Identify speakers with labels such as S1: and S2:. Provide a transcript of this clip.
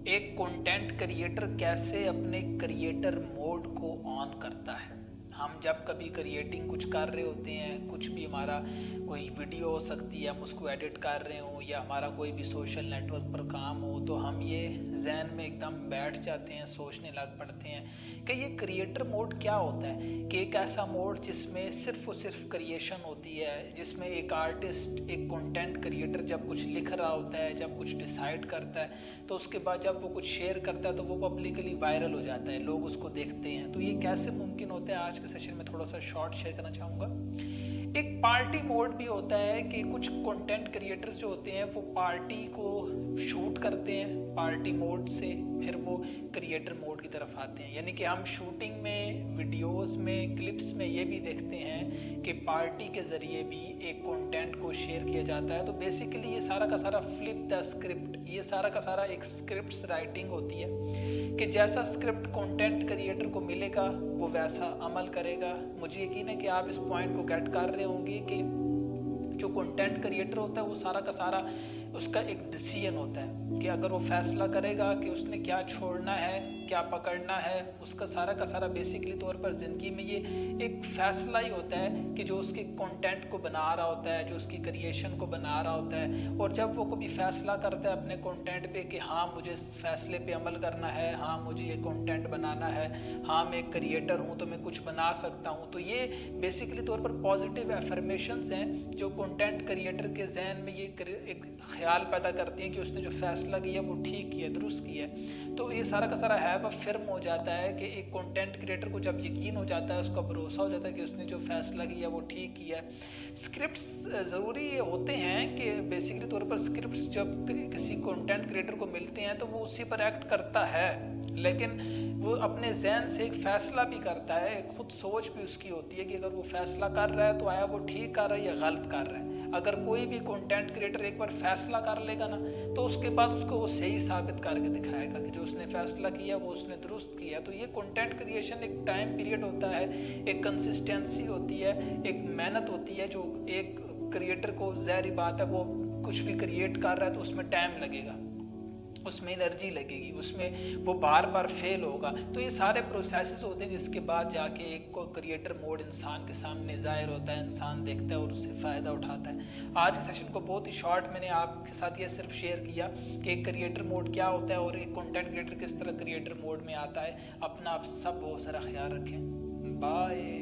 S1: एक content creator कैसे अपने क्रिएटर मोड को ऑन करता है। हम जब कभी क्रिएटिंग कुछ कर रहे होते हैं, कुछ भी हमारा कोई वीडियो हो सकती है, हम उसको एडिट कर रहे हो या हमारा कोई भी सोशल नेटवर्क पर काम हो, तो हम ये जहन में एकदम बैठ जाते हैं, सोचने लग पड़ते हैं कि ये क्रिएटर मोड क्या होता है। कि एक ऐसा मोड जिसमें सिर्फ और सिर्फ क्रिएशन होती है, जिसमें एक आर्टिस्ट, एक कंटेंट क्रिएटर जब कुछ लिख रहा होता है, जब कुछ डिसाइड करता है, तो उसके बाद जब वो कुछ शेयर करता है तो वो पब्लिकली वायरल हो जाता है, लोग उसको देखते हैं। तो ये कैसे मुमकिन होता है, आज के सेशन में थोड़ा सा शॉर्ट शेयर करना चाहूँगा। एक पार्टी मोड भी होता है कि कुछ कंटेंट क्रिएटर्स जो होते हैं वो पार्टी को शूट करते हैं पार्टी मोड से, फिर वो क्रिएटर मोड की तरफ आते हैं। यानी कि हम शूटिंग में, वीडियोस में, क्लिप्स में ये भी देखते हैं कि पार्टी के ज़रिए भी एक कंटेंट को शेयर किया जाता है। तो बेसिकली ये सारा का सारा फ्लिप द स्क्रिप्ट, ये सारा का सारा एक स्क्रिप्ट राइटिंग होती है कि जैसा स्क्रिप्ट कंटेंट क्रिएटर को मिलेगा वो वैसा अमल करेगा। मुझे यकीन है कि आप इस पॉइंट को गेट कर रहे होंगे कि जो कंटेंट क्रिएटर होता है वो सारा का सारा उसका एक डिसीजन होता है कि अगर वो फैसला करेगा कि उसने क्या छोड़ना है, क्या पकड़ना है, उसका सारा का सारा बेसिकली तौर पर ज़िंदगी में ये एक फ़ैसला ही होता है कि जो उसके कंटेंट को बना रहा होता है, जो उसकी क्रिएशन को बना रहा होता है। और जब वो कभी फ़ैसला करता है अपने कंटेंट पे कि हाँ मुझे इस फैसले पे अमल करना है, हाँ मुझे ये कंटेंट बनाना है, हाँ मैं एक क्रिएटर हूँ तो मैं कुछ बना सकता हूँ, तो ये बेसिकली तौर पर पॉजिटिव एफर्मेशंस हैं जो कंटेंट क्रिएटर के जहन में ये एक ख्याल पैदा करती हैं कि उसने जो फैसला किया वो ठीक किया, दुरुस्त किया। तो ये सारा का सारा हैव अ फिल्म हो जाता है कि एक कंटेंट क्रिएटर को जब यकीन हो जाता है, उसका भरोसा हो जाता है कि उसने जो फैसला किया वो ठीक किया। स्क्रिप्ट्स ज़रूरी होते हैं कि बेसिकली तौर पर स्क्रिप्ट्स जब किसी कंटेंट क्रिएटर को मिलते हैं तो वो उसी पर एक्ट करता है, लेकिन वो अपने जहन से एक फ़ैसला भी करता है, एक खुद सोच भी उसकी होती है कि अगर वो फैसला कर रहा है तो आया वो ठीक कर रहा है या गलत कर रहा है। अगर कोई भी कंटेंट क्रिएटर एक बार फैसला कर लेगा ना, तो उसके बाद उसको वो सही साबित करके दिखाएगा कि जो उसने फैसला किया वो उसने दुरुस्त किया। तो ये कंटेंट क्रिएशन एक टाइम पीरियड होता है, एक कंसिस्टेंसी होती है, एक मेहनत होती है। जो एक क्रिएटर को ज़ाहिर बात है वो कुछ भी क्रिएट कर रहा है तो उसमें टाइम लगेगा, उसमें एनर्जी लगेगी, उसमें वो बार बार फेल होगा। तो ये सारे प्रोसेसेस होते हैं जिसके बाद जाके एक क्रिएटर मोड इंसान के सामने ज़ाहिर होता है, इंसान देखता है और उससे फ़ायदा उठाता है। आज के सेशन को बहुत ही शॉर्ट मैंने आपके साथ ये सिर्फ शेयर किया कि एक क्रिएटर मोड क्या होता है और एक कंटेंट क्रिएटर किस तरह क्रिएटर मोड में आता है। अपना आप सब बहुत सारा ख्याल रखें। बाय।